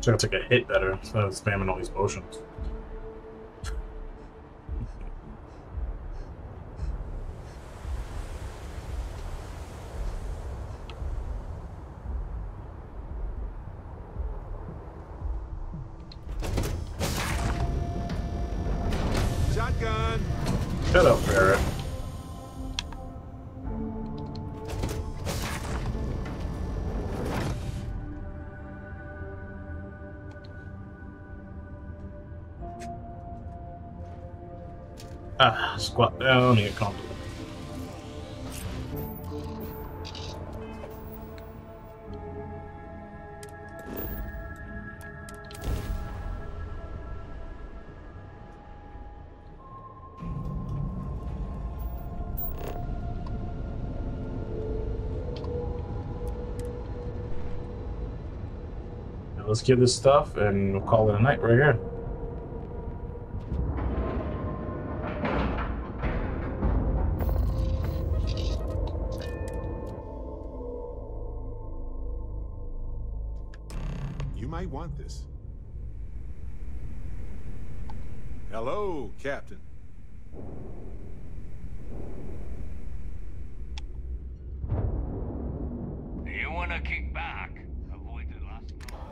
So I gotta take a hit better instead of spamming all these potions. Shotgun. Shut up, Barrett. Ah, squat down and get comfortable. Now let's give this stuff and we'll call it a night right here. You might want this. Hello, Captain. You wanna kick back? Avoid the last one.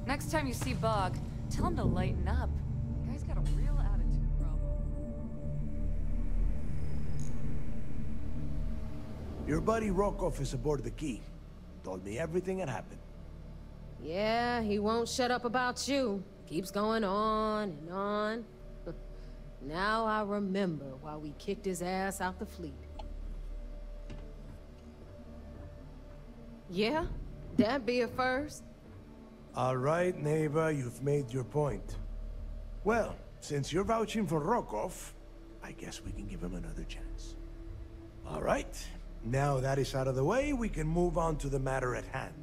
Next time you see Bog, tell him to lighten up. The guy's got a real attitude problem. Your buddy Rokov is aboard the Key. Told me everything that happened. Yeah, he won't shut up about you. Keeps going on and on. Now I remember why we kicked his ass out the fleet. Yeah? That'd be a first. All right, Neva, you've made your point. Well, since you're vouching for Rokov, I guess we can give him another chance. All right, now that is out of the way, we can move on to the matter at hand.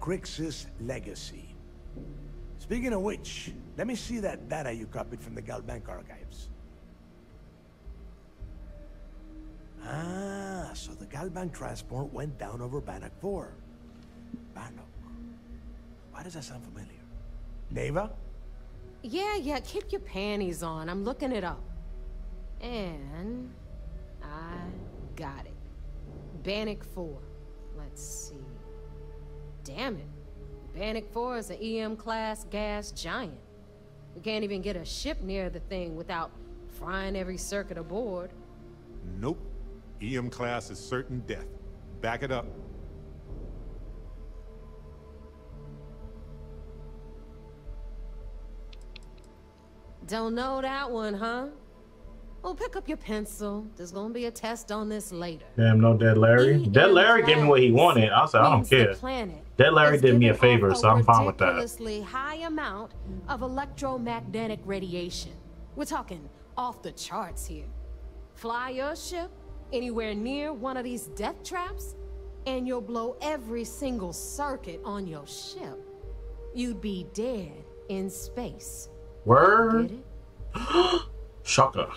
Crix's legacy. Speaking of which, let me see that data you copied from the Galbank archives. Ah, so the Galbank transport went down over Bannock 4. Bannock. Why does that sound familiar? Neva? Yeah, keep your panties on. I'm looking it up. And I got it. Bannock 4. Let's see. Damn it. Bannock 4 is an EM-class gas giant. We can't even get a ship near the thing without frying every circuit aboard. Nope. EM class is certain death. Back it up. Don't know that one, huh? Well, pick up your pencil. There's gonna be a test on this later. Damn, no Dead Larry. Dead Larry gave me what he wanted. I said, I don't care. Dead Larry did me a favor, so I'm fine with that. Ridiculously high amount of electromagnetic radiation. We're talking off the charts here. Fly your ship anywhere near one of these death traps, and you'll blow every single circuit on your ship. You'd be dead in space. Word? Get it? Shaka.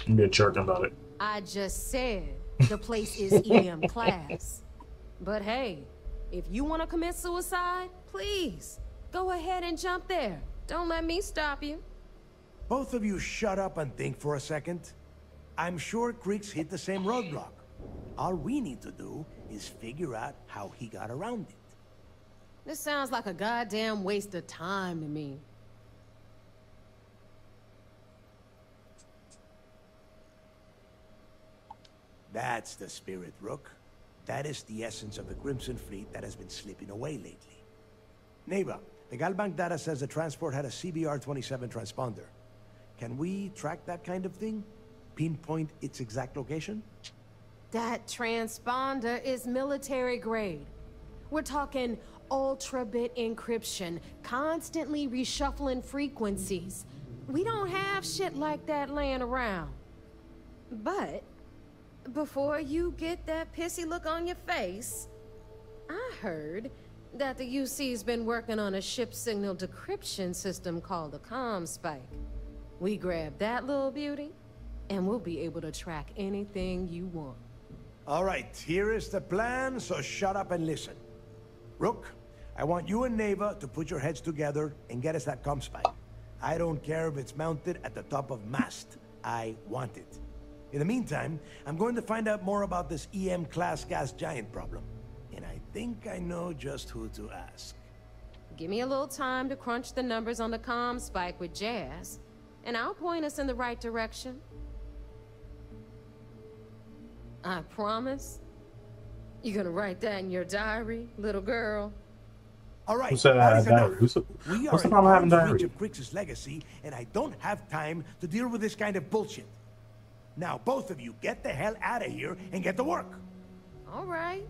I'm be a jerk about it. I just said the place is EM class. But hey, if you want to commit suicide, please, go ahead and jump there. Don't let me stop you. Both of you shut up and think for a second. I'm sure Crix hit the same roadblock. All we need to do is figure out how he got around it. This sounds like a goddamn waste of time to me. That's the spirit, Rook. That is the essence of the Crimson Fleet that has been slipping away lately. Neva, the Galbank data says the transport had a CBR-27 transponder. Can we track that kind of thing? Pinpoint its exact location? That transponder is military grade. We're talking ultra-bit encryption, constantly reshuffling frequencies. We don't have shit like that laying around. But before you get that pissy look on your face, I heard that the UC's been working on a ship signal decryption system called the ComSpike. We grab that little beauty, and we'll be able to track anything you want. All right, here is the plan, so shut up and listen. Rook, I want you and Neva to put your heads together and get us that ComSpike. I don't care if it's mounted at the top of mast. I want it. In the meantime, I'm going to find out more about this EM-class gas giant problem. And I think I know just who to ask. Give me a little time to crunch the numbers on the ComSpike with Jazz, and I'll point us in the right direction. I promise. You're gonna write that in your diary, little girl? All right, what's the problem having diary? Of Grix's legacy, and I don't have time to deal with this kind of bullshit. Now, both of you, get the hell out of here and get to work. All right,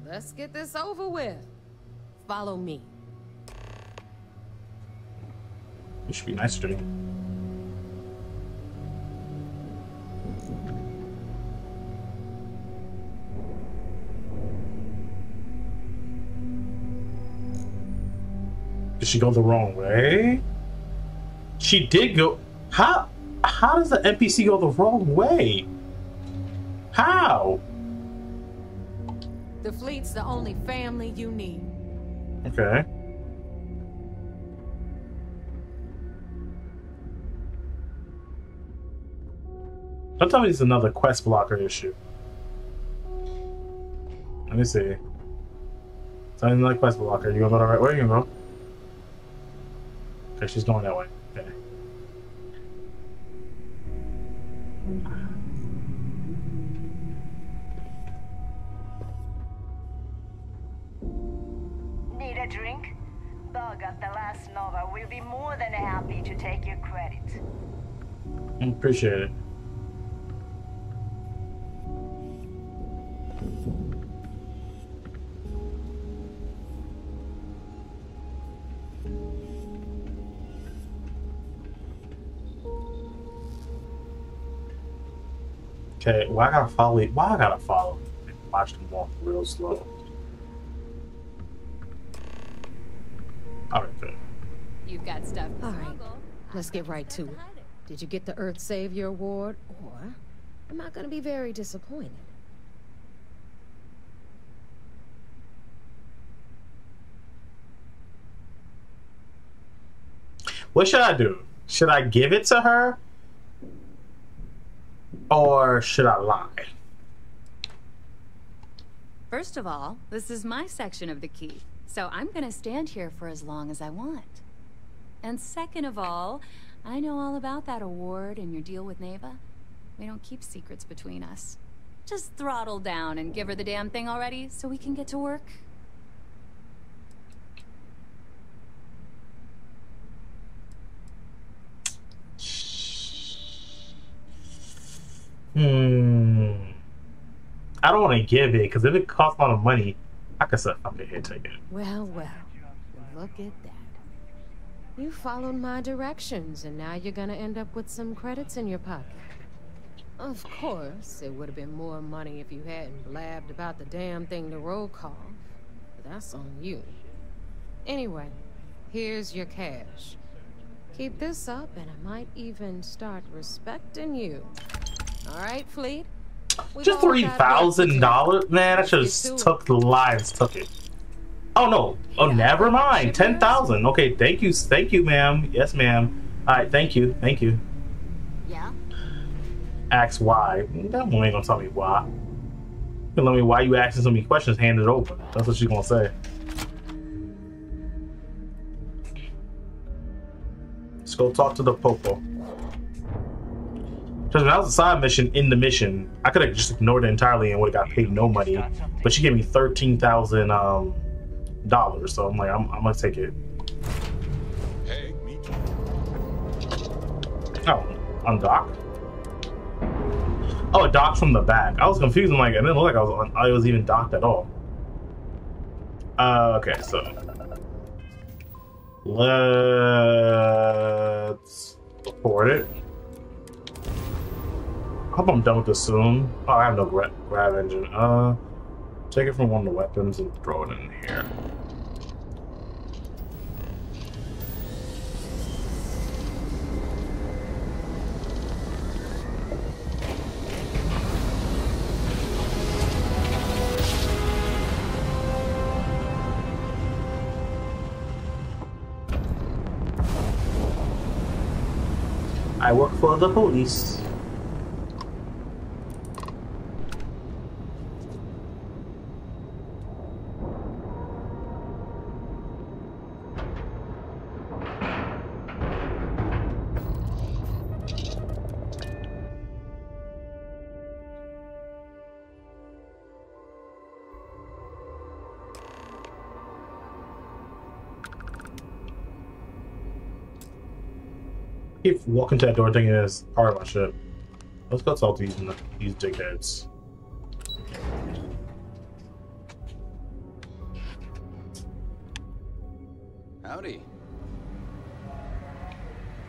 let's get this over with. Follow me. You should be nicer to me. Did she go the wrong way? She did go. How does the NPC go the wrong way? How? The fleet's the only family you need. Okay. Don't tell me it's another quest blocker issue. Let me see. It's another quest blocker. You gonna go the right way? You gonna go? Okay, she's going that way. Okay. Need a drink? Bug at the last Nova will be more than happy to take your credit. Appreciate it. Okay, well, I gotta follow it. Why I gotta follow? Watch them walk real slow. Alright, good. You've got stuff. All right, let's get right to it. Did you get the Earth Savior Award, or am I gonna be very disappointed? What should I do? Should I give it to her? Or should I lie? First of all, this is my section of the key, so I'm gonna stand here for as long as I want. And second of all, I know all about that award and your deal with Neva. We don't keep secrets between us. Just throttle down and give her the damn thing already so we can get to work. I don't want to give it, because if it costs a lot of money, I could say, okay, here, take it. Well, look at that. You followed my directions, and now you're gonna end up with some credits in your pocket. Of course, it would have been more money if you hadn't blabbed about the damn thing to roll call, but that's on you. Anyway, here's your cash. Keep this up, and I might even start respecting you. All right, Fleet? Just $3,000? Man, I should have took the lines, took it. Oh, no. Oh, never mind. 10,000. Okay, thank you, ma'am. Yes, ma'am. All right, thank you. Yeah? Ask why. That one ain't gonna tell me why. Tell me why you asking so many questions, hand it over. That's what she's gonna say. Let's go talk to the Popo. Because that was a side mission in the mission. I could have just ignored it entirely and would have got paid no money. But she gave me $13,000. So I'm like, I'm gonna take it. Hey, me too. Oh, undock. Oh, it docked from the back. I was confused. I'm like, it didn't look like I was even docked at all. Okay, so let's report it. I hope I'm done with this soon. Oh, I have no grab engine. Take it from one of the weapons and throw it in here. I work for the police. Keep walking to that door thinking it's part of my ship. Let's go talk to these dickheads. Howdy.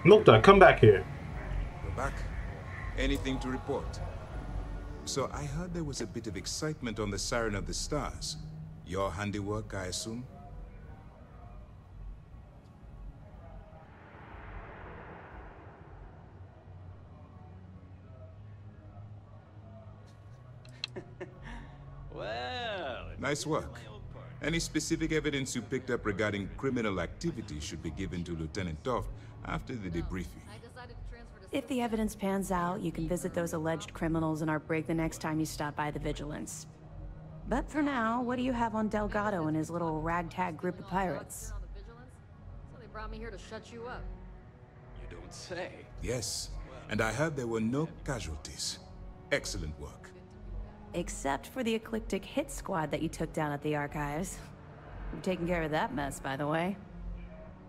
Milta, come back here. We're back. Anything to report? So I heard there was a bit of excitement on the Siren of the Stars. Your handiwork, I assume? Well, Nice work. Any specific evidence you picked up regarding criminal activity should be given to Lieutenant Toft after the debriefing. If the evidence pans out, you can visit those alleged criminals in our break the next time you stop by the Vigilance. But for now, what do you have on Delgado and his little ragtag group of pirates? So they brought me here to shut you up. you don't say. Yes, and I heard there were no casualties. Excellent work. Except for the eclectic hit squad that you took down at the archives. You've taken care of that mess, by the way.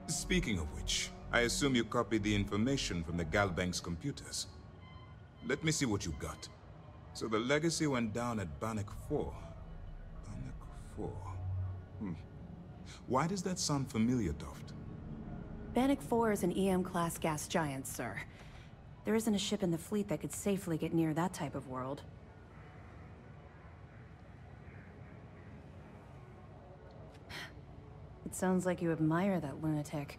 Speaking of which, I assume you copied the information from the Galbank's computers. Let me see what you got. So the legacy went down at Bannock 4. Bannock 4. Why does that sound familiar, Toft? Bannock 4 is an EM-class gas giant, sir. There isn't a ship in the fleet that could safely get near that type of world. It sounds like you admire that lunatic.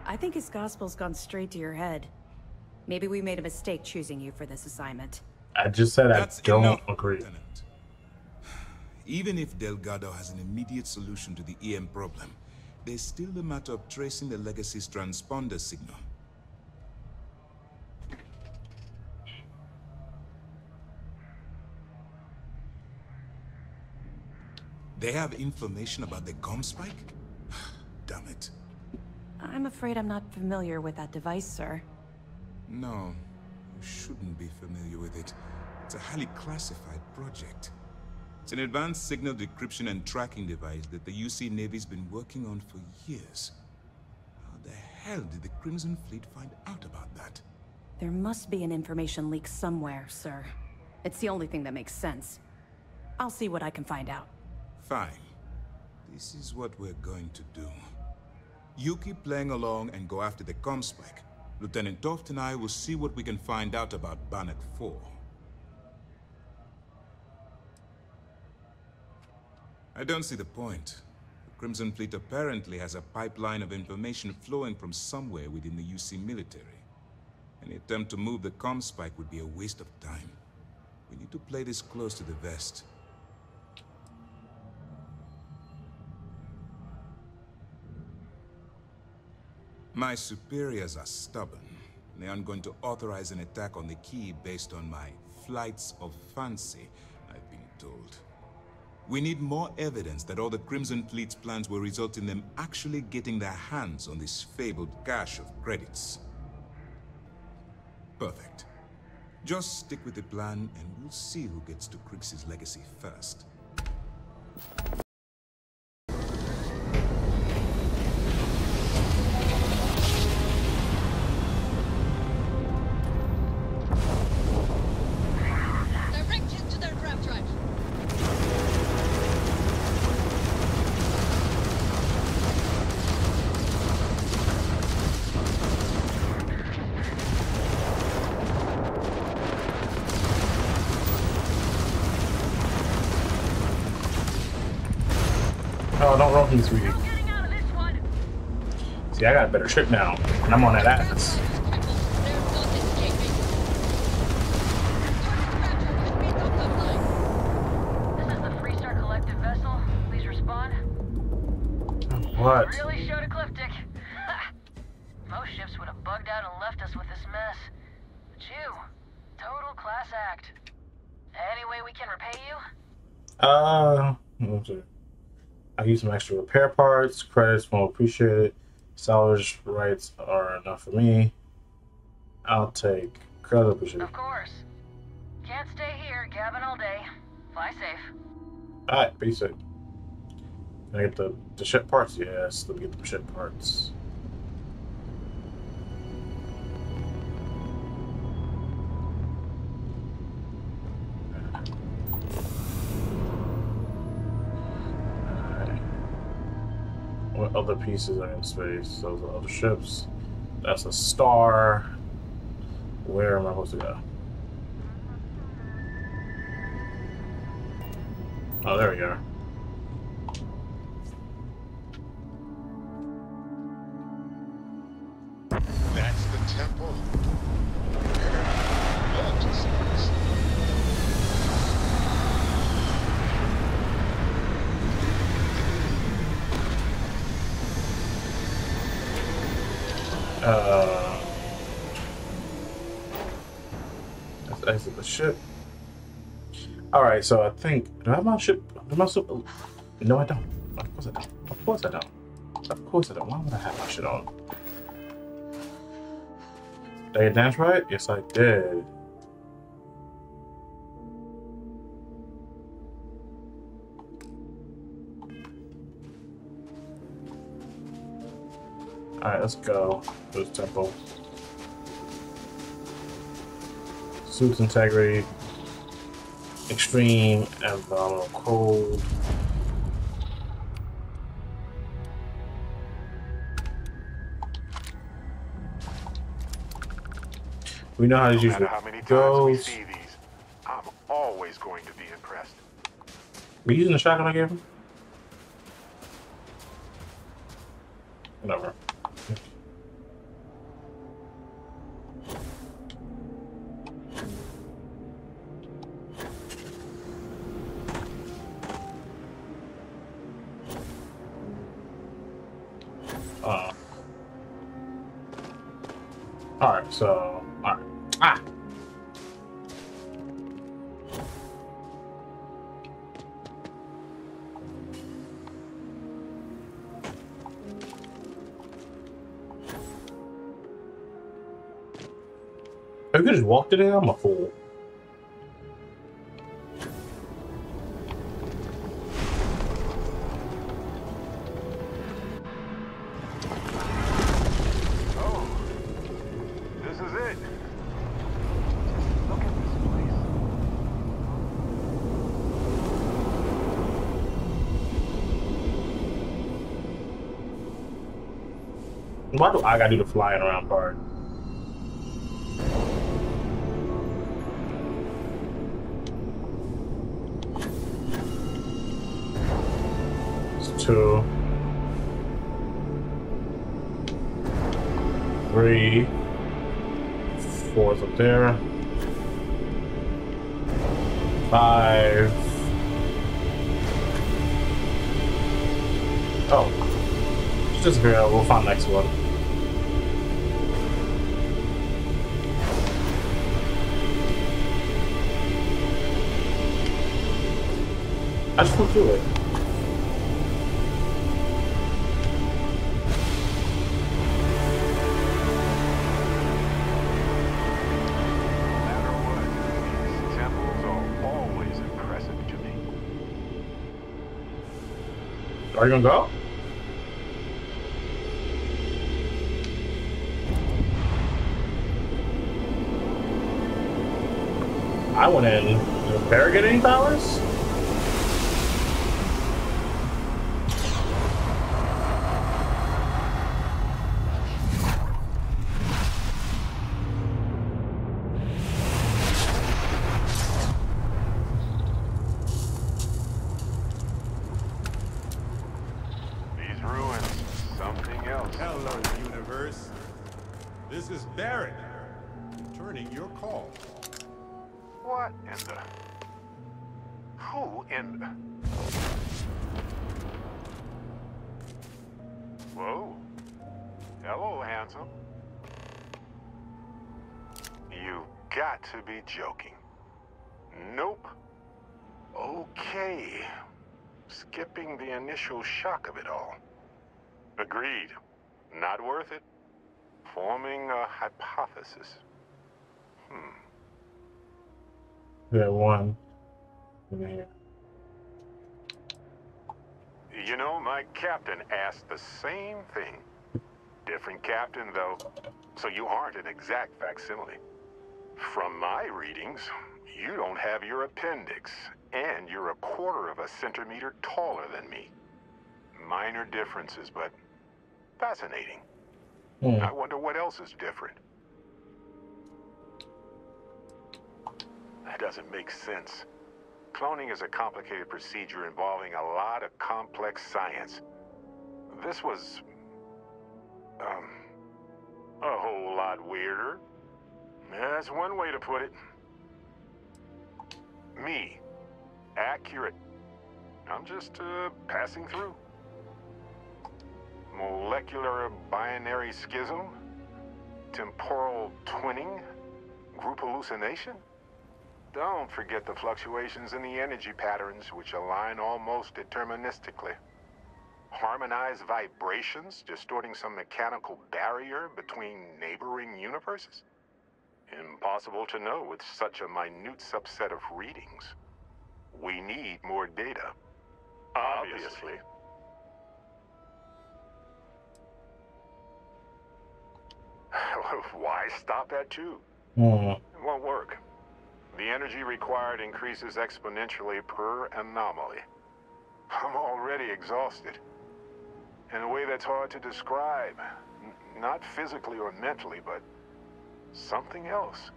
I think his gospel's gone straight to your head. Maybe we made a mistake choosing you for this assignment. I just said I don't agree. Lieutenant. Even if Delgado has an immediate solution to the EM problem, there's still the matter of tracing the legacy's transponder signal. They have information about the comm spike? Damn it. I'm afraid I'm not familiar with that device, sir. No, you shouldn't be familiar with it. It's a highly classified project. It's an advanced signal decryption and tracking device that the UC Navy's been working on for years. How the hell did the Crimson Fleet find out about that? There must be an information leak somewhere, sir. It's the only thing that makes sense. I'll see what I can find out. Fine. This is what we're going to do. You keep playing along and go after the comm spike. Lieutenant Toft and I will see what we can find out about Bannock 4. I don't see the point. The Crimson Fleet apparently has a pipeline of information flowing from somewhere within the UC military. Any attempt to move the comm spike would be a waste of time. We need to play this close to the vest. My superiors are stubborn. They aren't going to authorize an attack on the key based on my flights of fancy, I've been told. We need more evidence that all the Crimson Fleet's plans will result in them actually getting their hands on this fabled cache of credits. Perfect. Just stick with the plan and we'll see who gets to Crix's legacy first. Oh, don't roll me, sweetie. See, I got a better ship now, and I'm on that ass. This is the Freestar Collective vessel. Please respond. What? Really showed ecliptic. Most ships would have bugged out and left us with this mess. But you, total class act. Any way we can repay you? Let's see. I use some extra repair parts. Credits won't appreciate it. Salvage rights are enough for me. I'll take credit appreciate it. Of course. Can't stay here gabbing all day. Fly safe. Alright, be safe. Can I get the ship parts? Yes, let me get the ship parts. What other pieces are in space? Those are other ships. That's a star. Where am I supposed to go? Oh, there we go. That's the temple. Let's exit the ship. Alright, so I think, do I have my ship? No, I don't. Of course I don't. Of course I don't. Of course I don't. Why would I have my shit on? Did I dance right? Yes, I did. Alright, let's go to the temple. Suits integrity. Extreme abdominal cold. We know how to use No matter how many times we see these, I'm always going to be impressed. We using the shotgun I gave him? Whatever. Alright, so, alright. Ah! I could just walk today? I'm a fool. Why do I gotta do the flying around part? It's 2, 3, 4's up there, 5. Oh, just disappear. We'll find the next one. I just flew through it. No matter what, these temples are always impressive to me. Are you gonna go? I went in. Did the bear get any powers? These ruins, something else. Hello, universe. This is Barrett, returning your call. What in the... Who in the... Whoa. Hello, handsome. You got to be joking. Nope. Okay. Skipping the initial shock of it all. Agreed. Not worth it. Forming a hypothesis. That one. Yeah. You know, my captain asked the same thing. Different captain, though, so you aren't an exact facsimile. From my readings, you don't have your appendix, and you're a quarter of a centimeter taller than me. Minor differences, but fascinating. I wonder what else is different. That doesn't make sense. Cloning is a complicated procedure involving a lot of complex science. This was, a whole lot weirder. That's one way to put it. Me. Accurate. I'm just, passing through. Molecular binary schism? Temporal twinning? Group hallucination? Don't forget the fluctuations in the energy patterns, which align almost deterministically. Harmonized vibrations, distorting some mechanical barrier between neighboring universes? Impossible to know with such a minute subset of readings. We need more data. Obviously. Why stop at 2? It won't work. The energy required increases exponentially per anomaly. I'm already exhausted. In a way that's hard to describe. Not physically or mentally, but something else.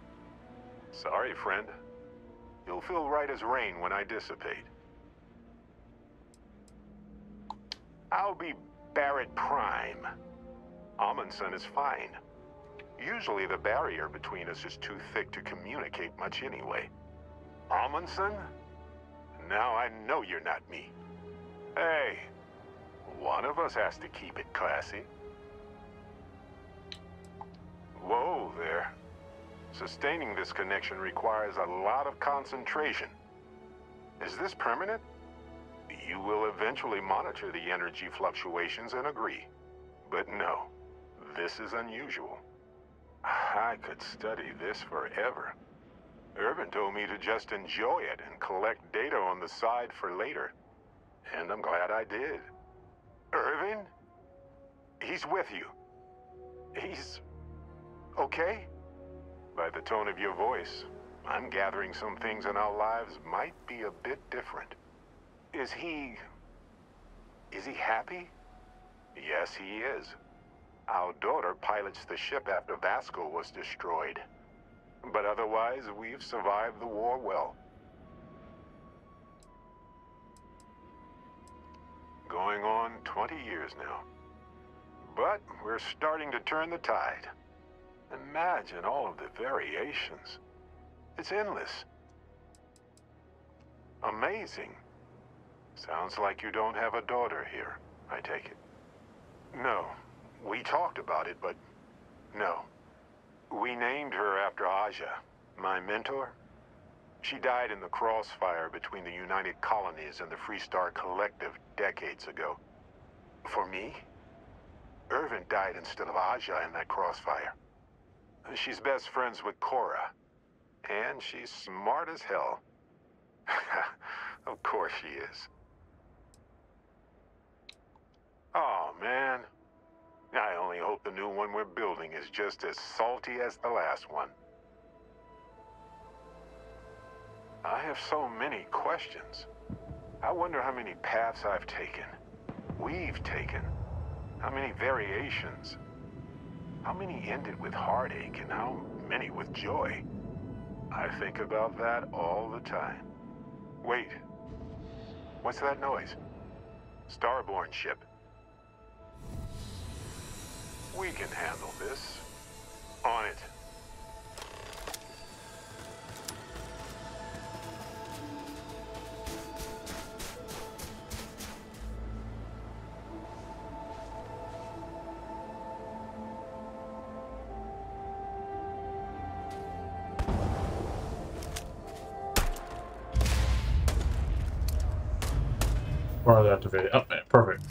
Sorry, friend. You'll feel right as rain when I dissipate. I'll be Barrett Prime. Amundsen is fine. Usually the barrier between us is too thick to communicate much anyway. Amundsen? Now I know you're not me. Hey, one of us has to keep it classy. Whoa there. Sustaining this connection requires a lot of concentration. Is this permanent? You will eventually monitor the energy fluctuations and agree. But no, this is unusual. I could study this forever. Ervin told me to just enjoy it and collect data on the side for later. And I'm glad I did. Ervin? He's with you. He's okay? By the tone of your voice, I'm gathering some things in our lives might be a bit different. Is he happy? Yes, he is. Our daughter pilots the ship after Vasco was destroyed. But otherwise, we've survived the war well. Going on 20 years now. But we're starting to turn the tide. Imagine all of the variations. It's endless. Amazing. Sounds like you don't have a daughter here, I take it. No. We talked about it, but no. We named her after Aja, my mentor. She died in the crossfire between the United Colonies and the Freestar Collective decades ago. For me, Ervin died instead of Aja in that crossfire. She's best friends with Cora, and she's smart as hell. Of course she is. Oh, man. I only hope the new one we're building is just as salty as the last one. I have so many questions. I wonder how many paths I've taken, we've taken, how many variations, how many ended with heartache, and how many with joy. I think about that all the time. Wait, what's that noise? Starborn ship. We can handle this. On it. Or activated. Oh, man, perfect.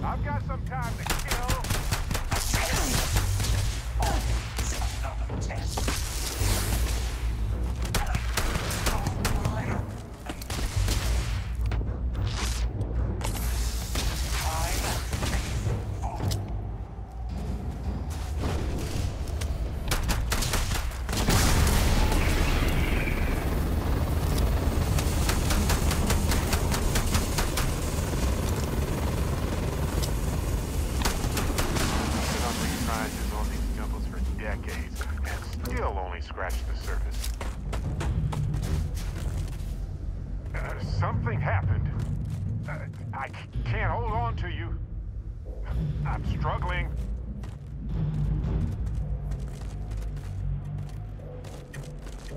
I've got some time to kill. Another test. Something happened. I can't hold on to you. I'm struggling.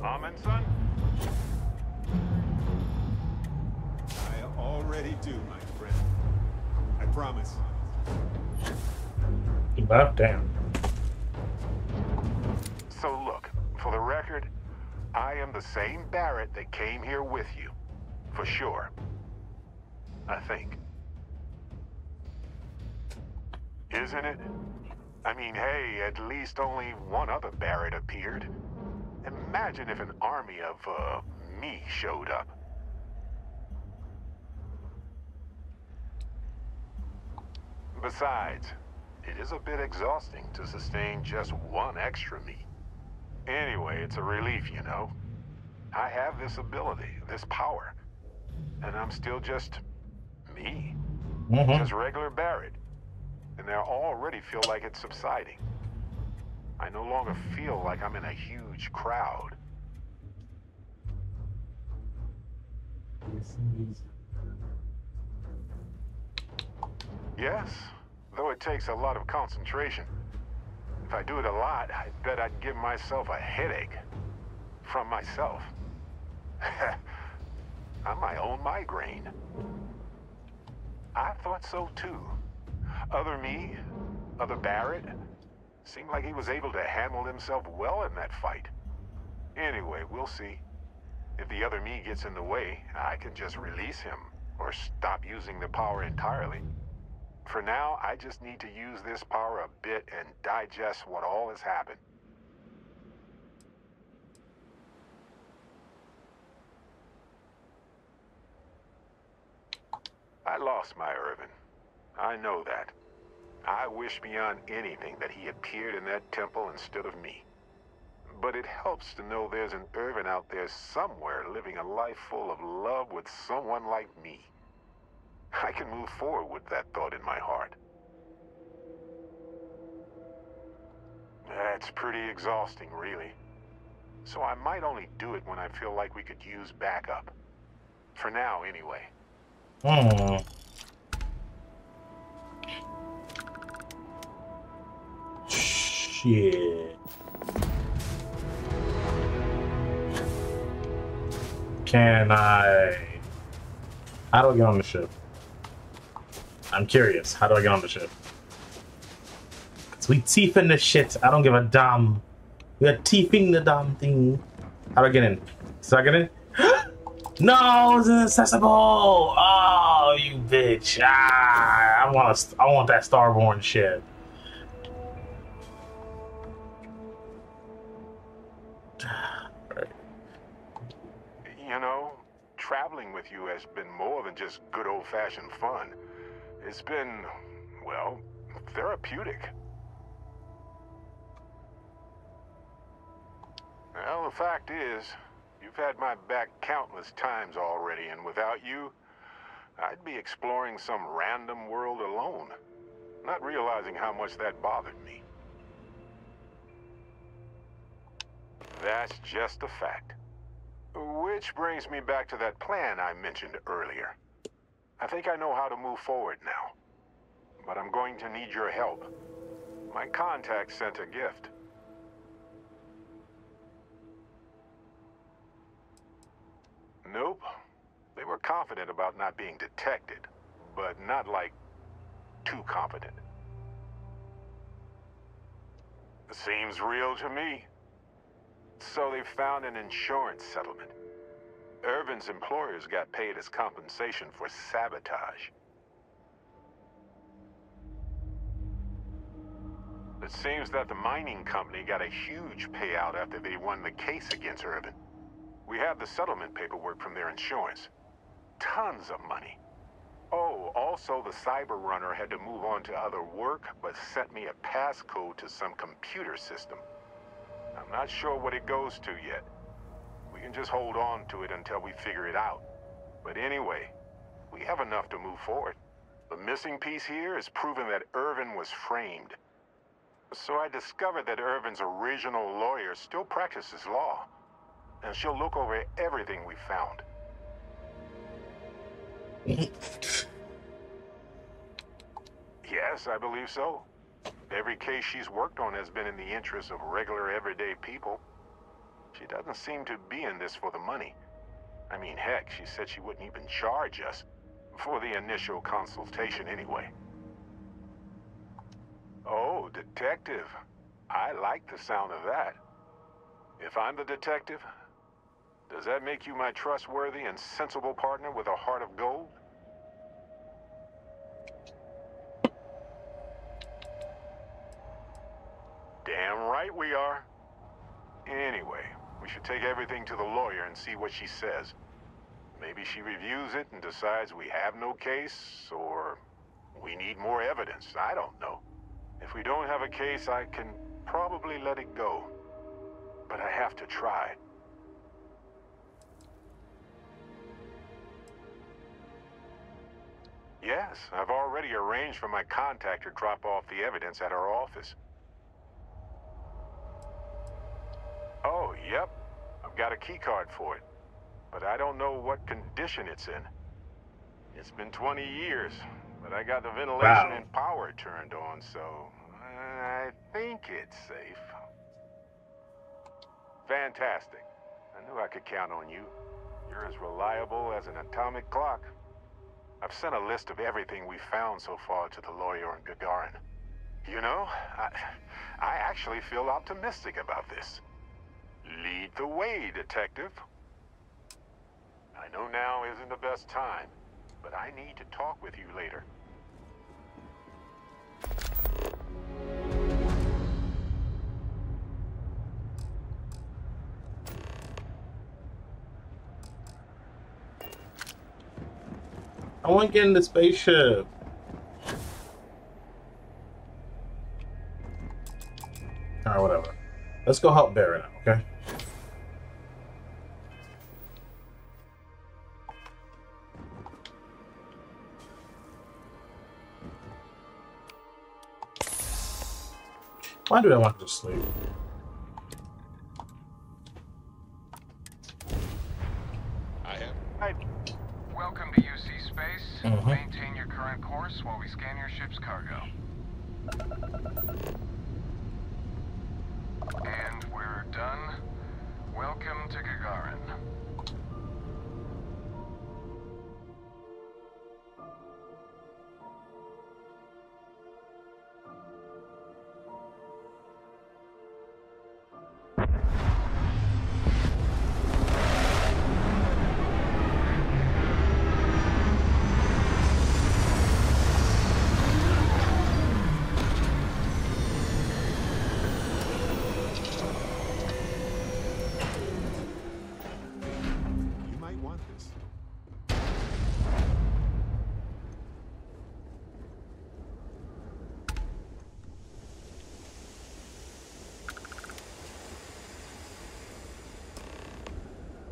Amundsen? I already do, my friend. I promise. About damn. So look, for the record, I am the same Barrett that came here with you. For sure. I think. Isn't it? I mean, hey, at least only one other Barrett appeared. Imagine if an army of, me showed up. Besides, it is a bit exhausting to sustain just one extra me. Anyway, it's a relief, you know. I have this ability, this power. And I'm still just me. Just regular Barrett. And I already feel like it's subsiding. I no longer feel like I'm in a huge crowd. Yes, though it takes a lot of concentration. If I do it a lot, I bet I'd give myself a headache. From myself. I'm my own migraine. I thought so too. Other me, other Barrett, seemed like he was able to handle himself well in that fight. Anyway, we'll see. If the other me gets in the way, I can just release him or stop using the power entirely. For now, I just need to use this power a bit and digest what all has happened. I lost my Ervin. I know that. I wish beyond anything that he appeared in that temple instead of me. But it helps to know there's an Ervin out there somewhere living a life full of love with someone like me. I can move forward with that thought in my heart. That's pretty exhausting, really. So I might only do it when I feel like we could use backup. For now, anyway. Shit. Can I... How do I get on the ship? I'm curious. How do I get on the ship? Cause we teething the shit. I don't give a damn. We are teething the damn thing. How do I get in? So I get in? No, it's inaccessible. Oh, you bitch. Ah, I want that Starborn shit. You know, traveling with you has been more than just good old-fashioned fun. It's been, well, therapeutic. Well, the fact is, you've had my back countless times already, and without you, I'd be exploring some random world alone, not realizing how much that bothered me. That's just a fact. Which brings me back to that plan I mentioned earlier. I think I know how to move forward now, but I'm going to need your help. My contact sent a gift. Nope. They were confident about not being detected, but not like too confident. Seems real to me. So they found an insurance settlement. Ervin's employers got paid as compensation for sabotage. It seems that the mining company got a huge payout after they won the case against Ervin. We have the settlement paperwork from their insurance. Tons of money. Oh, also the cyber runner had to move on to other work, but sent me a passcode to some computer system. I'm not sure what it goes to yet. We can just hold on to it until we figure it out. But anyway, we have enough to move forward. The missing piece here is proving that Ervin was framed. So I discovered that Ervin's original lawyer still practices law, and she'll look over everything we found. Yes, I believe so. Every case she's worked on has been in the interest of regular, everyday people. She doesn't seem to be in this for the money. I mean, heck, she said she wouldn't even charge us for the initial consultation anyway. Oh, detective. I like the sound of that. If I'm the detective, does that make you my trustworthy and sensible partner with a heart of gold? Damn right we are. Anyway, we should take everything to the lawyer and see what she says. Maybe she reviews it and decides we have no case, or we need more evidence. I don't know. If we don't have a case, I can probably let it go. But I have to try. Yes, I've already arranged for my contact to drop off the evidence at our office. Oh, yep. I've got a key card for it. But I don't know what condition it's in. It's been 20 years, but I got the ventilation and power turned on, so I think it's safe. Fantastic. I knew I could count on you. You're as reliable as an atomic clock. I've sent a list of everything we found so far to the lawyer on Gagarin. You know, I actually feel optimistic about this. Lead the way, detective. I know now isn't the best time, but I need to talk with you later. I want to get in the spaceship. Alright, whatever. Let's go help Barry now, okay? Why do I want to sleep? Welcome to UC Space. Maintain your current course while we scan your ship's cargo. And we're done. Welcome to Gagarin.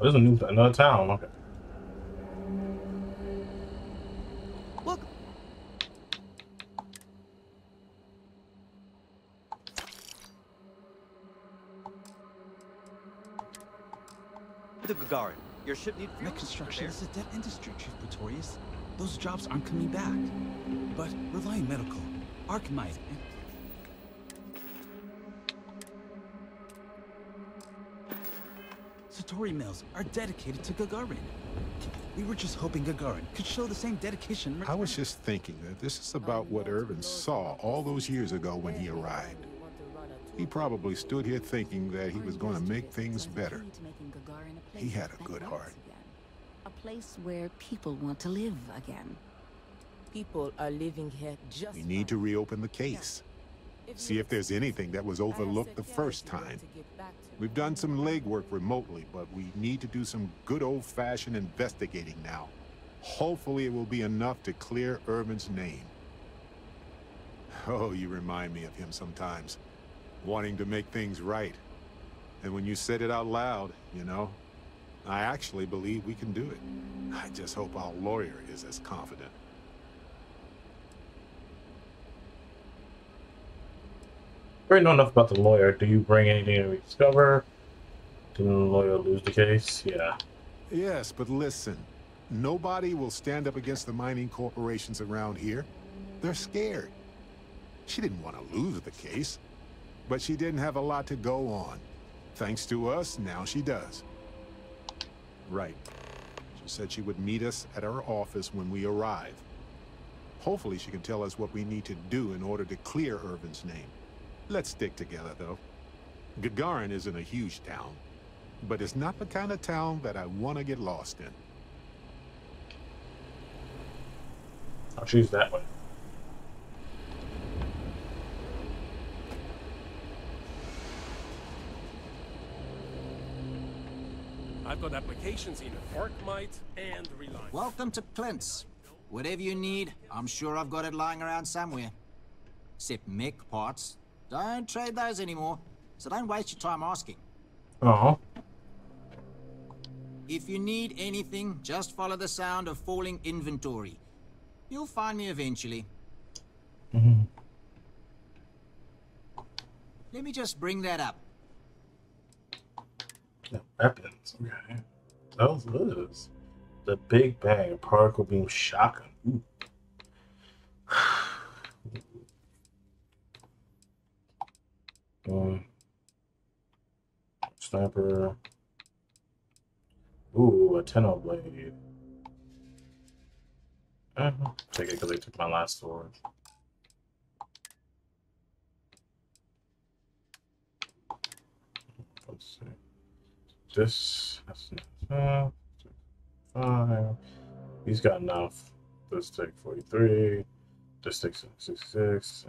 Oh, there's another town. Okay. Look. The Gagarin. Your ship needs fuel. Construction is a dead industry, Chief Pretorius. Those jobs aren't coming back. But Reliant Medical, Archmite, and... Satori mills are dedicated to Gagarin. We were just hoping Gagarin could show the same dedication. I was just thinking that this is about what Ervin saw all those years ago when he arrived. He probably stood here thinking that he was going to make things better. He had a good heart. A place where people want to live again. People are living here just We need to reopen the case. See if there's anything that was overlooked the first time. We've done some legwork remotely, but we need to do some good old-fashioned investigating now. Hopefully it will be enough to clear Ervin's name. Oh, you remind me of him sometimes, wanting to make things right. And when you said it out loud, you know, I actually believe we can do it. I just hope our lawyer is as confident. Already know enough about the lawyer. Do you bring anything to discover? Didn't the lawyer lose the case? Yeah. Yes, but listen. Nobody will stand up against the mining corporations around here. They're scared. She didn't want to lose the case, but she didn't have a lot to go on. Thanks to us, now she does. Right. She said she would meet us at our office when we arrive. Hopefully she can tell us what we need to do in order to clear Ervin's name. Let's stick together, though. Gagarin isn't a huge town, but it's not the kind of town that I want to get lost in. I'll choose that one. I've got applications in Arcmite and Reliance. Welcome to Clint's. Whatever you need, I'm sure I've got it lying around somewhere. Except mech parts. Don't trade those anymore, so don't waste your time asking. Uh-huh. If you need anything, just follow the sound of falling inventory. You'll find me eventually. Mm-hmm. Let me just bring that up. The weapons. Okay. Those is the Big Bang particle beam shotgun. Ooh. Sniper. Ooh, a Tenno blade. Take it because they took my last sword. Let's see. This. That's 5. He's got enough. This take 43. This takes 66.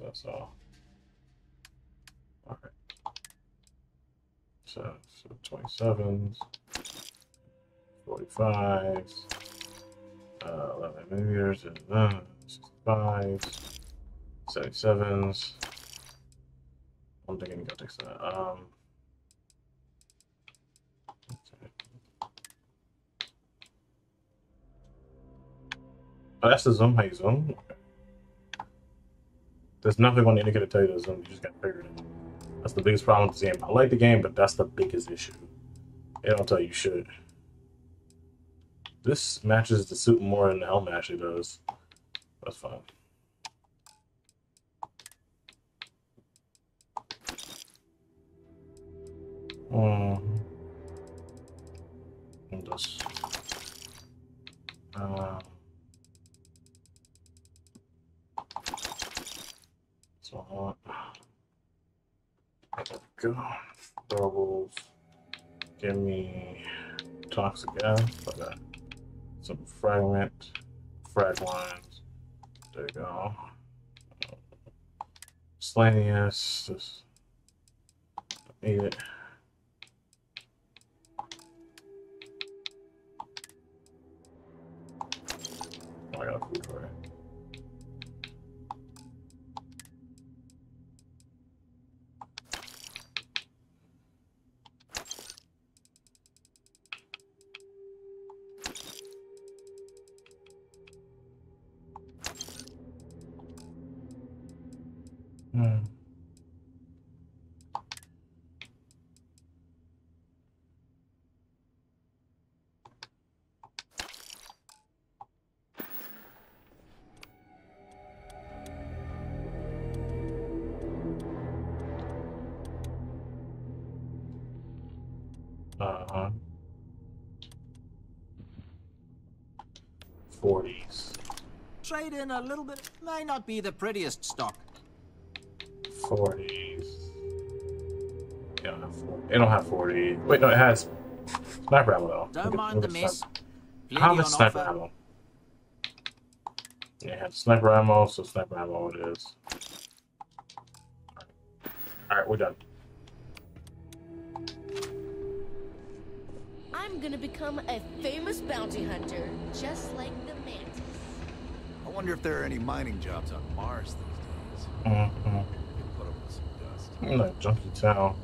That's all. Alright. So 27s, 45s, 11 millimeters, 65s, 77s. I'm thinking you got to fix that. Okay. Oh, that's the zoom. How you zoom? Okay. There's nothing on the indicator to tell you to zoom. You just got to figure it out. That's the biggest problem with the game. I like the game, but that's the biggest issue. They don't tell you shit. This matches the suit more than the helmet actually does. That's fine. And this. So go. Doubles. Give me toxic gas. Okay. Some fragment. Frag lines. There you go. Slanius. Just need it. Oh, I got food for it. Uh-huh. 40s. Trade in a little bit. May not be the prettiest stock. 40s. They don't have 40. They don't have 40. Wait, no, it has sniper ammo though. Don't mind the miss. How the sniper ammo? Yeah, it has sniper ammo, so sniper ammo it is. Alright, we're done. I'm gonna become a famous bounty hunter, just like the mantis. I wonder if there are any mining jobs on Mars these days. Mm-hmm. Put up with some dust. Like Junkie Town.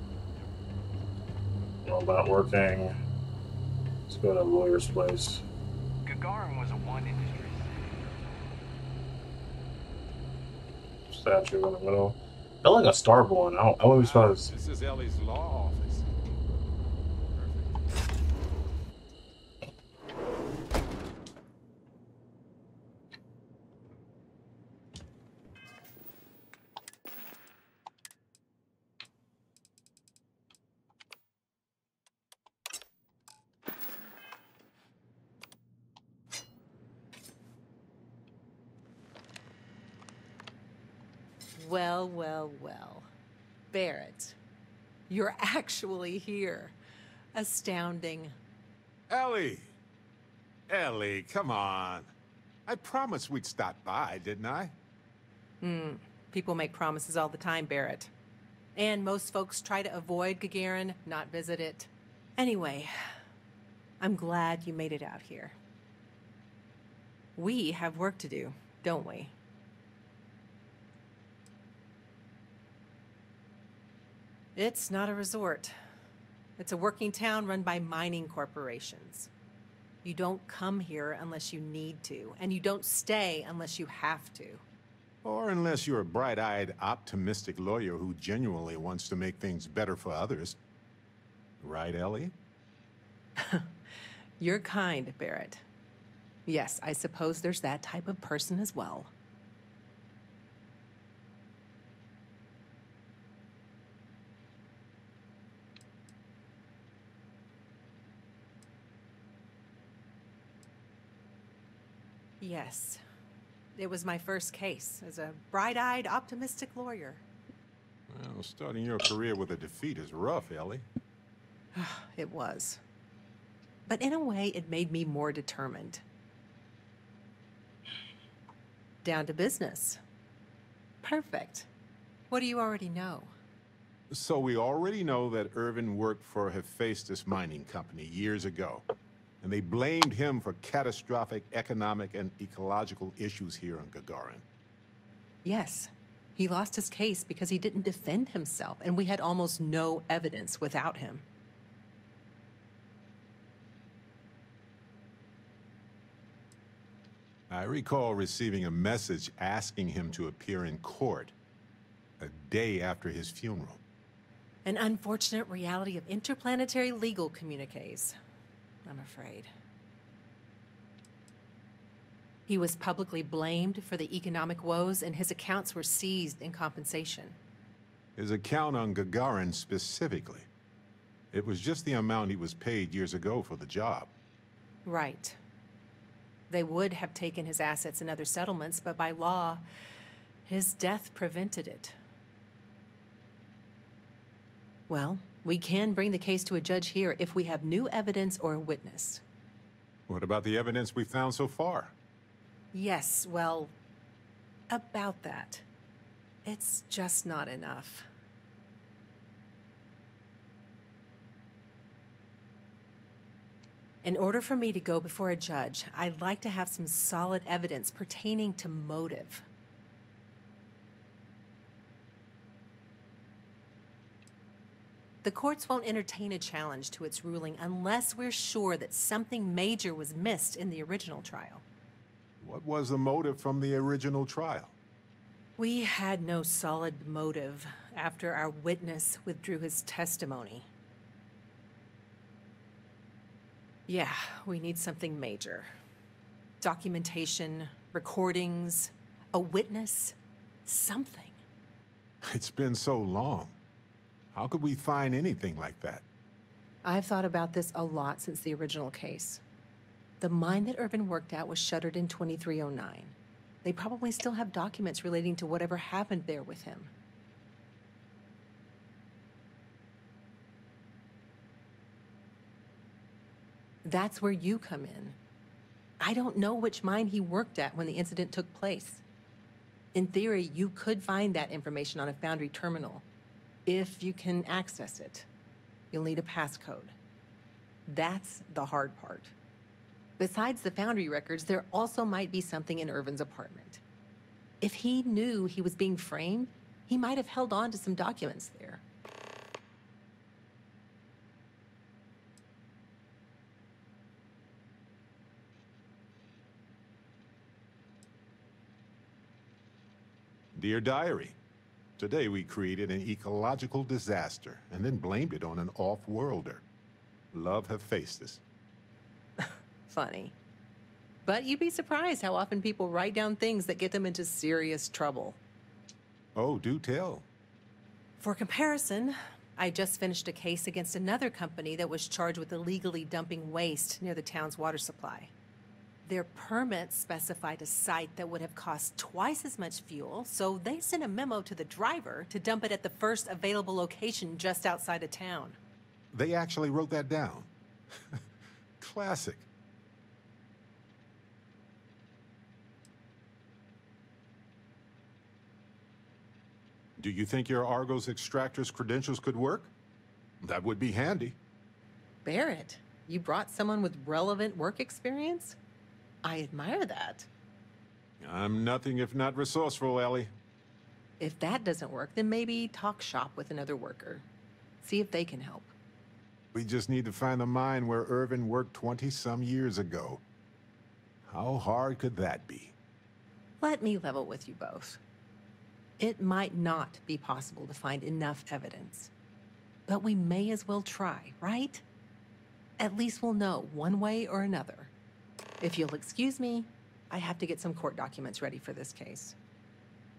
Robot working. Let's go to a lawyer's place. Gagarin was a one industry city. Statue in the middle. I like a star born. I wouldn't be surprised. This is Ellie's law office. Well, well, well. Barrett, you're actually here. Astounding. Ellie! Ellie, come on. I promised we'd stop by, didn't I? People make promises all the time, Barrett. And most folks try to avoid Gagarin, not visit it. Anyway, I'm glad you made it out here. We have work to do, don't we? It's not a resort. It's a working town run by mining corporations. You don't come here unless you need to, and you don't stay unless you have to. Or unless you're a bright-eyed, optimistic lawyer who genuinely wants to make things better for others. Right, Ellie? You're kind, Barrett. Yes, I suppose there's that type of person as well. Yes. It was my first case as a bright-eyed, optimistic lawyer. Well, starting your career with a defeat is rough, Ellie. It was. But in a way, it made me more determined. Down to business. Perfect. What do you already know? So we already know that Ervin worked for Hephaestus Mining Company years ago. And they blamed him for catastrophic economic and ecological issues here on Gagarin. Yes. He lost his case because he didn't defend himself, and we had almost no evidence without him. I recall receiving a message asking him to appear in court a day after his funeral. An unfortunate reality of interplanetary legal communiques, I'm afraid. He was publicly blamed for the economic woes, and his accounts were seized in compensation. His account on Gagarin specifically. It was just the amount he was paid years ago for the job. Right. They would have taken his assets and other settlements, but by law, his death prevented it. Well, we can bring the case to a judge here if we have new evidence or a witness. What about the evidence we found so far? Yes, well, about that. It's just not enough. In order for me to go before a judge, I'd like to have some solid evidence pertaining to motive. The courts won't entertain a challenge to its ruling unless we're sure that something major was missed in the original trial. What was the motive from the original trial? We had no solid motive after our witness withdrew his testimony. Yeah, we need something major. Documentation, recordings, a witness, something. It's been so long. How could we find anything like that? I've thought about this a lot since the original case. The mine that Ervin worked at was shuttered in 2309. They probably still have documents relating to whatever happened there with him. That's where you come in. I don't know which mine he worked at when the incident took place. In theory, you could find that information on a Foundry terminal, if you can access it. You'll need a passcode. That's the hard part. Besides the Foundry records, there also might be something in Ervin's apartment. If he knew he was being framed, he might have held on to some documents there. Dear Diary, today we created an ecological disaster and then blamed it on an off-worlder. Love have faced this. Funny. But you'd be surprised how often people write down things that get them into serious trouble. Oh, do tell. For comparison, I just finished a case against another company that was charged with illegally dumping waste near the town's water supply. Their permits specified a site that would have cost twice as much fuel, so they sent a memo to the driver to dump it at the first available location just outside of town. They actually wrote that down. Classic. Do you think your Argos extractor's credentials could work? That would be handy. Barrett, you brought someone with relevant work experience? I admire that. I'm nothing if not resourceful, Ellie. If that doesn't work, then maybe talk shop with another worker. See if they can help. We just need to find the mine where Ervin worked 20-some years ago. How hard could that be? Let me level with you both. It might not be possible to find enough evidence. But we may as well try, right? At least we'll know one way or another. If you'll excuse me, I have to get some court documents ready for this case.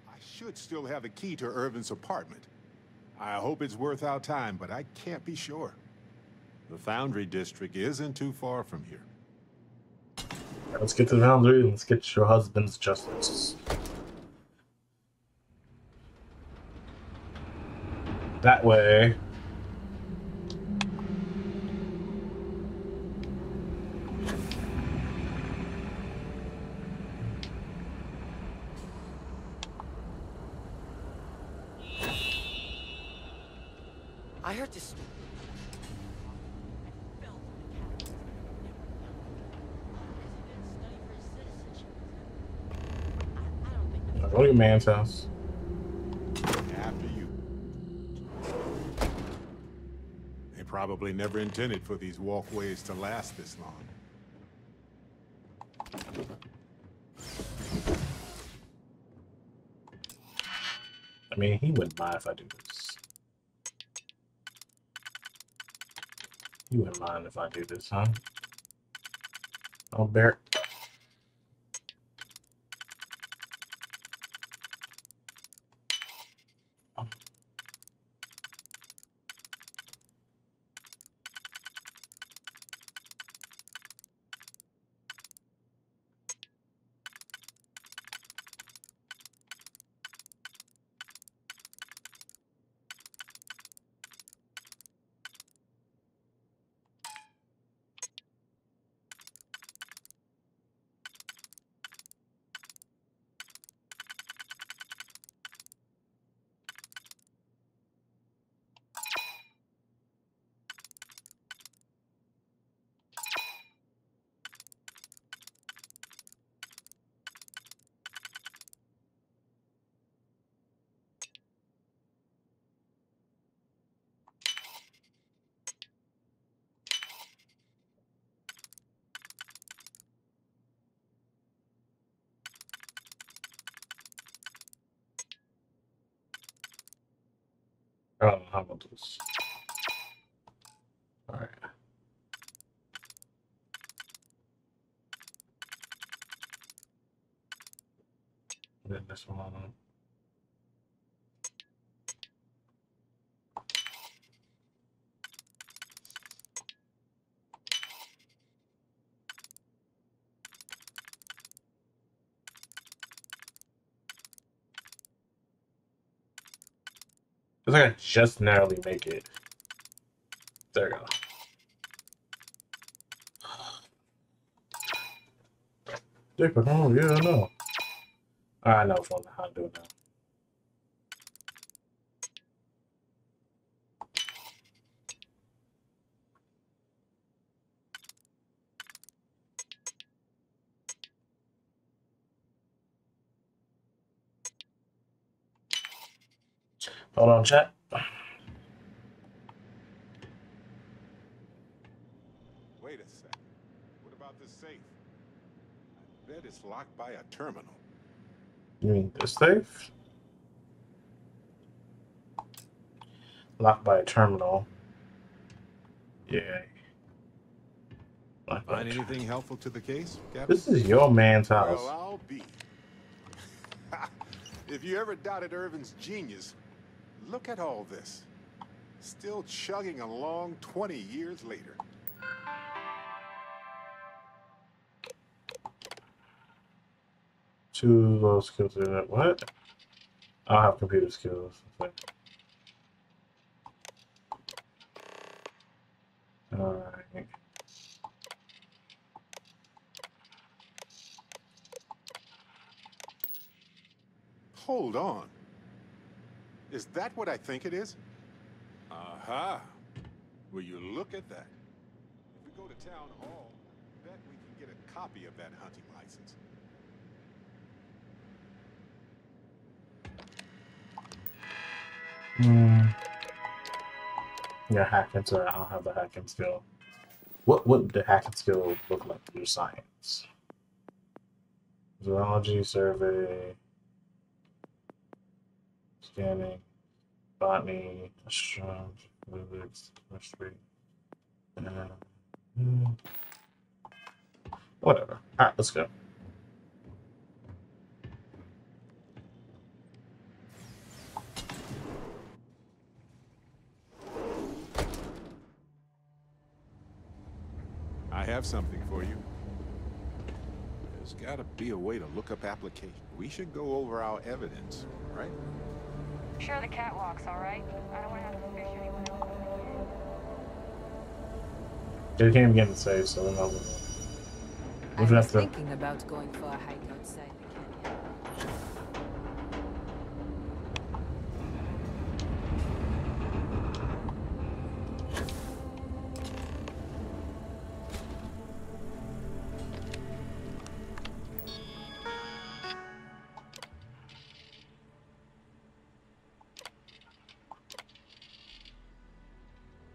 I should still have the key to Ervin's apartment. I hope it's worth our time, but I can't be sure. The Foundry District isn't too far from here. Let's get to the Foundry and let's get your husband's justice. That way. I heard this. Go to your man's house. After you. They probably never intended for these walkways to last this long. I mean, he wouldn't mind if I do this. He wouldn't mind if I do this, huh? Oh, Barrett. Oh, how about this? All right. Then this one. Looks like I just narrowly make it. There we go. Oh, yeah, I know. I know how to do it now. Hold on, chat. Wait a sec. What about this safe? I bet it's locked by a terminal. You mean this safe? Locked by a terminal. Yeah. Find anything helpful to the case, Captain? This is your man's house. Well, I'll be. If you ever doubted Ervin's genius, look at all this. Still chugging along 20 years later. Too low skills in it. What? I don't have computer skills. Alright. Hold on. Is that what I think it is? Aha. Will you look at that? If we go to town hall, bet we can get a copy of that hunting license. Yeah, hacking, so I don't have the hacking skill. What would the hacking skill look like for your science? Zoology, survey, scanning, botany, astronomy, physics, chemistry. Whatever. Alright, let's go. I have something for you. There's got to be a way to look up application. We should go over our evidence, right? Sure, the catwalk's all right. I don't want to have to fish anyone else. They can't even get in the safe, so we're not I was thinking about going for a hike outside the canyon.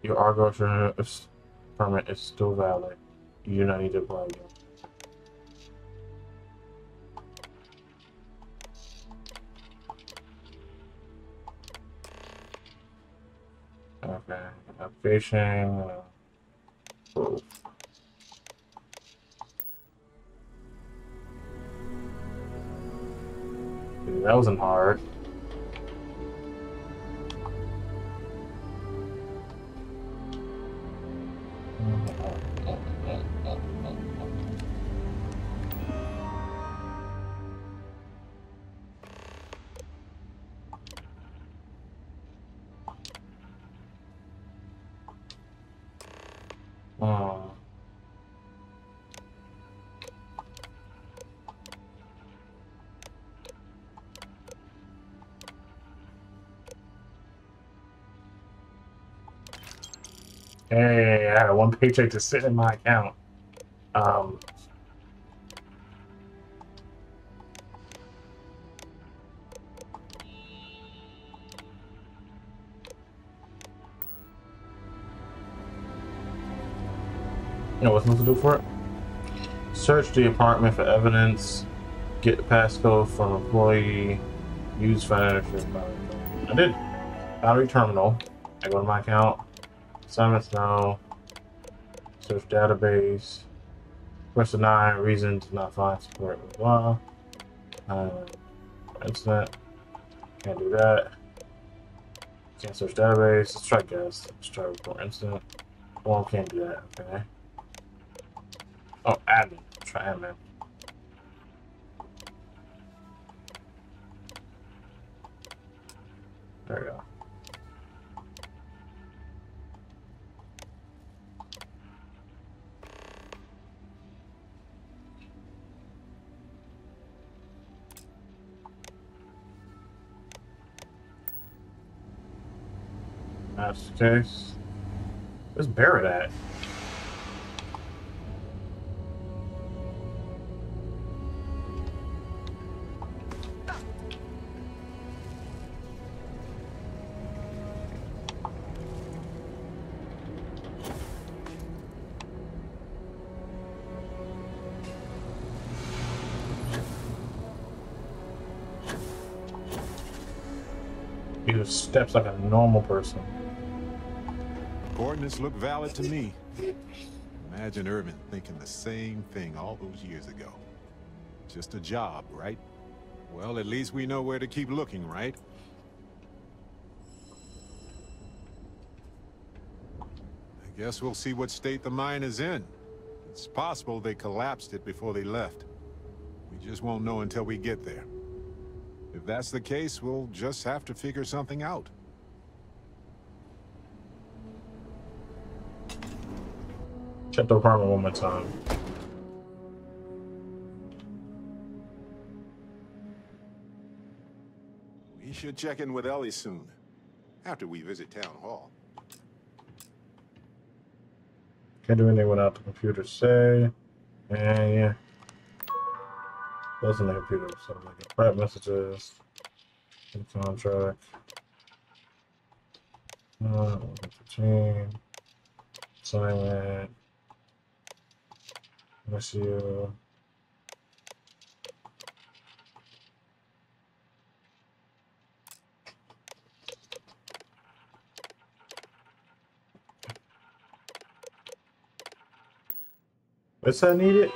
Your Argo permit is still valid. You do not need to apply again. Okay, application. Proof. Dude, that wasn't hard. Hey, I had one paycheck to sit in my account. You know what's supposed to do for it? Search the apartment for evidence. Get passcode from employee. Use financial. I did. Boundary terminal. I go to my account. Assignments no. Search database. Question 9. Reason to not find support. Blah. Incident. Can't do that. Can't search database. Let's try guess. Let's try report incident. Form can't do that. Okay. Oh, admin. Try admin. There we go. That's the case. Where's Barrett at? He just steps like a normal person. Coordinates look valid to me. Imagine Ervin thinking the same thing all those years ago. Just a job, right? Well, at least we know where to keep looking, right? I guess we'll see what state the mine is in. It's possible they collapsed it before they left. We just won't know until we get there. If that's the case, we'll just have to figure something out. Check the apartment one more time. We should check in with Ellie soon, after we visit Town Hall. Can't do anything without the computer say. Yeah. Doesn't the computer, so like private messages, contract, team, assignment, miss you. What's that needed?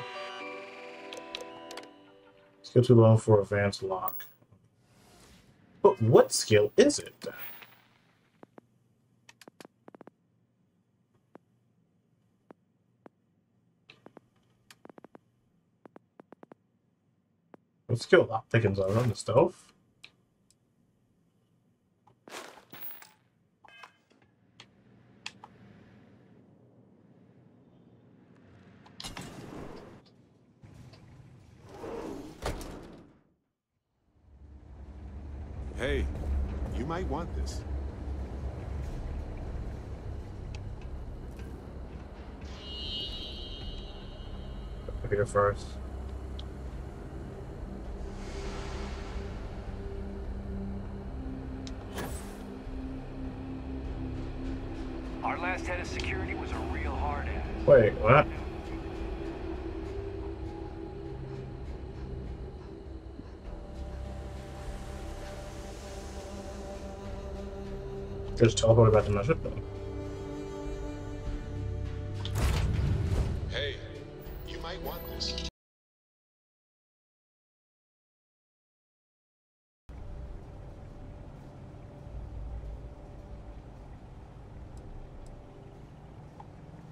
Skill too low for advanced lock. But what skill is it? What skill lock pickings are on the stove? Hey, you might want this. Here first. Our last head of security was a real hard ass. Wait, what? Just teleported back to my ship though. Hey, you might want this.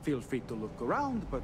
Feel free to look around, but